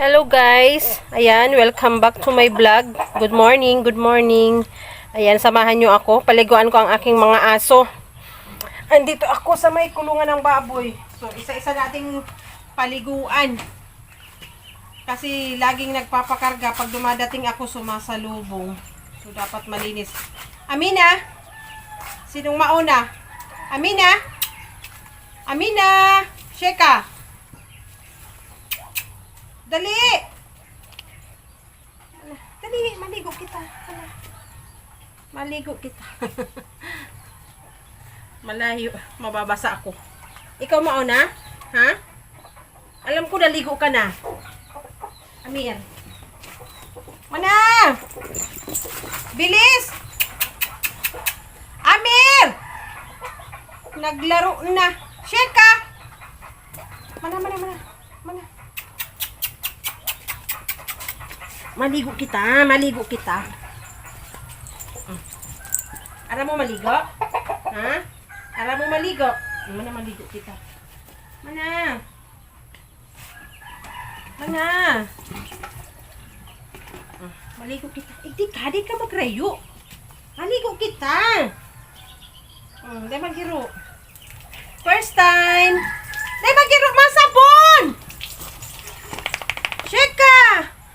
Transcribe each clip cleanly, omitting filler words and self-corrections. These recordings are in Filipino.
Hello guys, ayan, welcome back to my vlog. Good morning, good morning. Ayan, samahan nyo ako, paliguan ko ang aking mga aso. Andito ako sa may kulungan ng baboy. So, isa-isa nating paliguan. Kasi laging nagpapakarga pag dumadating ako sumasalubong. So, dapat malinis. Amina! Sinong mauna? Amina! Amina! Sheka! Dali! Dali, maligo kita. Maligo kita. Malayo, mababasa ako. Ikaw mauna? Ha? Alam ko naligo ka na. Amir. Mana? Bilis! Amir! Naglaro na. Sheka! Mana. Maligo kita. Ara mo maligo? Ha? Ara mo maligo? Mana maligo kita? Mana? Maligo kita. Di ka magrayo. Maligo kita. Dahil maghiro. First time. Dahil maghiro masabon. Sheka!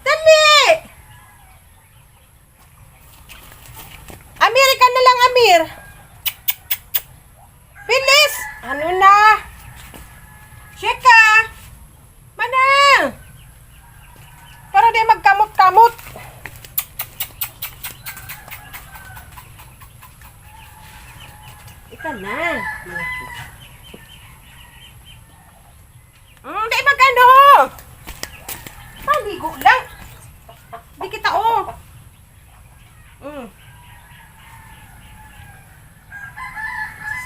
Dali! Amir, ka na lang, Amir. Bilis! Ano na? Sheka! Mana? Para di magkamot-kamot. Ika na. Di magano. Maligo lang. Di kita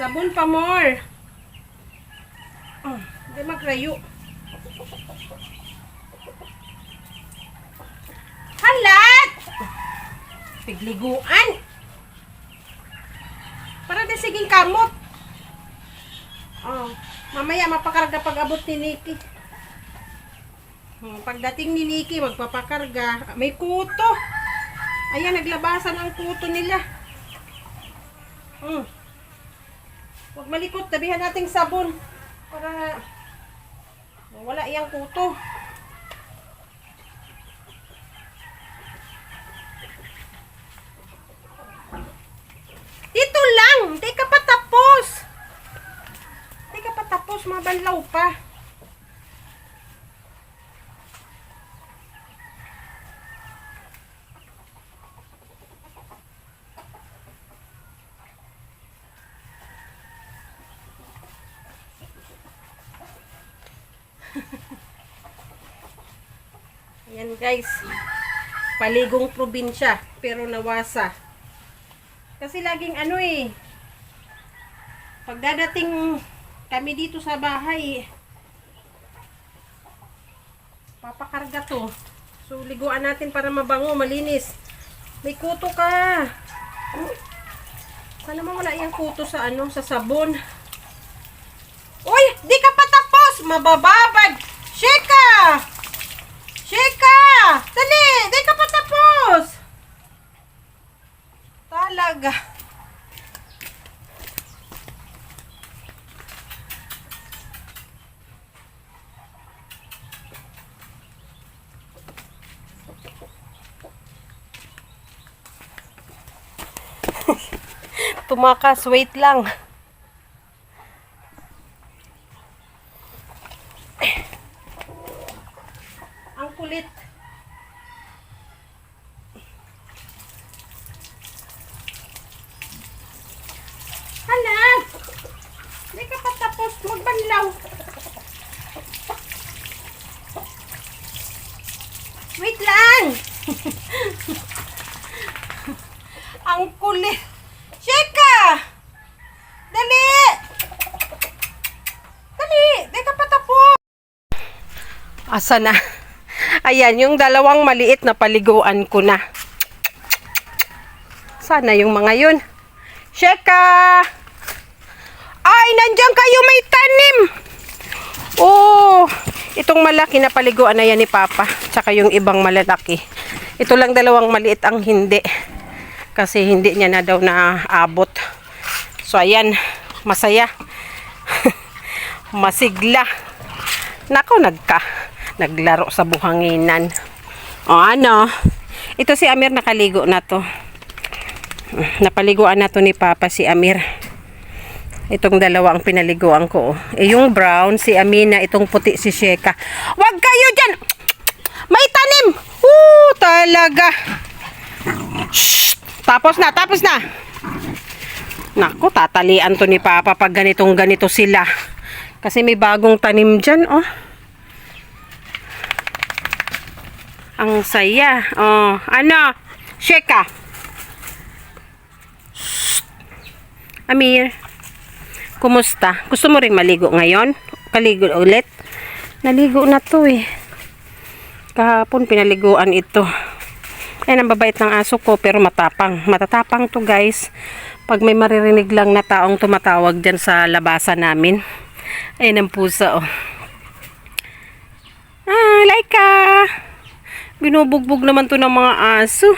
Sabon pa more. Di magrayo. Halat! Pigliguan. Para di siging kamot. Mamaya mapakarga pag abot ni Nikki. Pagdating ni Nikki, magpapakarga. May kuto. Ayan, naglabasan ang kuto nila. Huwag malikot. Tabihan nating sabon. Para wala iyang kuto. Dito lang. Hindi ka pa tapos. Mabanlaw pa. Ayan guys, paligong probinsya pero nawasa. Kasi laging pagdadating kami dito sa bahay, papakarga to. So liguan natin para mabango, malinis. May kuto ka. Sana mawala yung kuto sa sa sabon. Uy, di ka pa tapos, mabababad. Sheka! Dali! Di ka pa tapos! Talaga. Tumakas, wait lang. Ang kulit. Hala! Hindi ka pa tapos magbanlaw. Wait lang! Ang kulit. Sheka! Dali! Di ka pa tapos. Asa na? Ayan, yung dalawang maliit na paliguan ko na. Sana yung mga yun. Sheka! Ay, nandiyan kayo, may tanim! Oh, Itong malaki na paliguan na yan ni Papa. Tsaka yung ibang malalaki. Ito lang dalawang maliit ang hindi. Kasi hindi niya na daw naabot. So ayan, masaya. Masigla. Nako, naglaro sa buhanginan. O ano, ito si Amir nakaligo na to. Napaliguan na to ni Papa si Amir. Itong dalawa ang pinaliguan ko. Yung brown, si Amina. Itong puti, si Sheka. Wag kayo dyan! May tanim! Talaga. Shh! Tapos na. Naku, tatalian to ni Papa pag ganito sila. Kasi may bagong tanim dyan, oh. Ang saya. Oh, ano? Sheka. Shh! Amir. Kumusta? Gusto mo ring maligo ngayon? Kaligo ulit? Naligo na to eh. Kahapon pinaliguan ito. Ayan, ang babait ng aso ko pero matapang. Matatapang to guys. Pag may maririnig lang na taong tumatawag dyan sa labasan namin. Ayan ang pusa oh. Laika! Binubugbog naman to ng mga aso.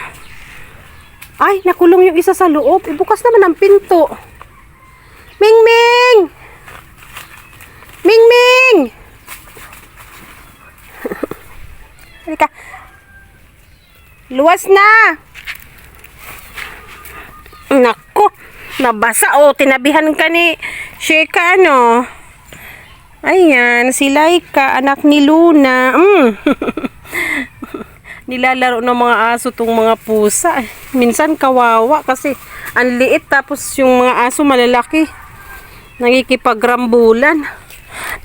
Ay, nakulong yung isa sa loob. Ibukas naman ang pinto. Ming! Halika. Luwas na. Nako, nabasa oh, tinabihan ka ni Sheka ano. Ayan, si Laika, anak ni Luna. Nilalaro ng mga aso tong mga pusa. Minsan kawawa kasi ang liit tapos yung mga aso malalaki. Nakikipagrambulan.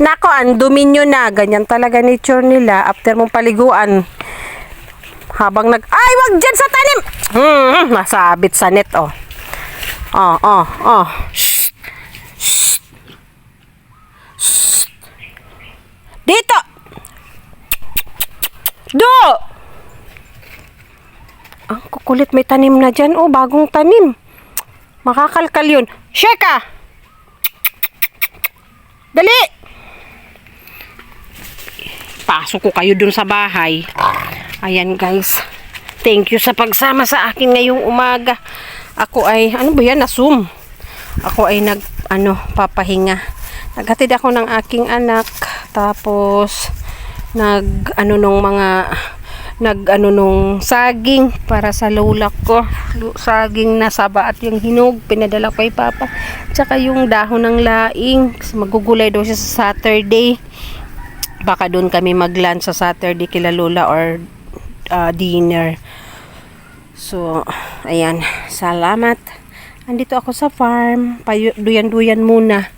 Nako, ang dumi nyo na. Ganyan talaga nature nila. After mong paliguan. Habang ay, wag dyan sa tanim! Nasabit sa net, oh. Shh. Shh. Shh. Dito! Do! Ang kukulit, may tanim na dyan. Oh, bagong tanim. Makakalkal yun. Sheka! Dali! Pasok ko kayo dun sa bahay. Ayan guys. Thank you sa pagsama sa akin ngayong umaga. Ako ay, ano ba yan? Assume. Ako ay papahinga. Naghatid ako ng aking anak. Tapos, nung saging para sa lola ko. Saging na saba at yung hinog pinadala kay Papa. Tsaka yung dahon ng laing. Magugulay daw siya sa Saturday. Baka doon kami mag-lunch sa Saturday kila lola or dinner. So, ayan. Salamat. Andito ako sa farm. Duyan-duyan muna.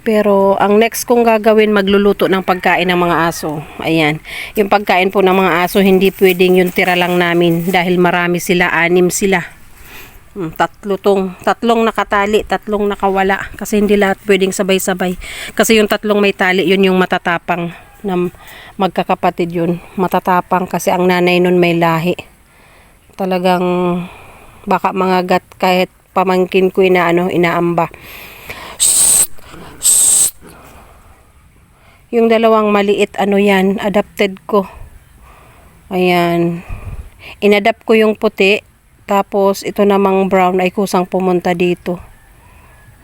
Pero, ang next kong gagawin, magluluto ng pagkain ng mga aso. Ayan. Yung pagkain po ng mga aso, hindi pwedeng yung tira lang namin. Dahil marami sila, 6 sila. Tatlong nakatali, 3 nakawala. Kasi hindi lahat pwedeng sabay-sabay. Kasi yung 3 may tali, yun yung matatapang. Na magkakapatid yun. Matatapang kasi ang nanay nun may lahi. Talagang baka mangagat kahit pamangkin ko inaamba. Yung dalawang maliit, yan, adopted ko. Ayan. Inadapt ko yung puti. Tapos, ito namang brown ay kusang pumunta dito.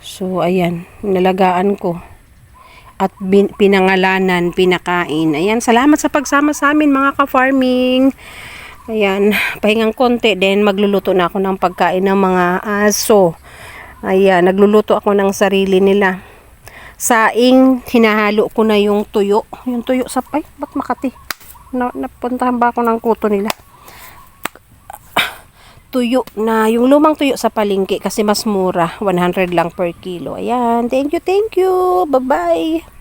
So, ayan. Nalagaan ko. At pinangalanan, pinakain. Ayan. Salamat sa pagsama sa amin, mga ka-farming. Ayan. Pahingang konti. Then, magluluto na ako ng pagkain ng mga aso. Ayan. Nagluluto ako ng sarili nila. Saing, hinahalo ko na yung tuyo. Yung tuyo sa... Ay, ba't Makati? Napuntahan ba ako ng kuto nila? Tuyo na, yung lumang tuyo sa palengke kasi mas mura. 100 lang per kilo. Ayan. Thank you. Bye-bye.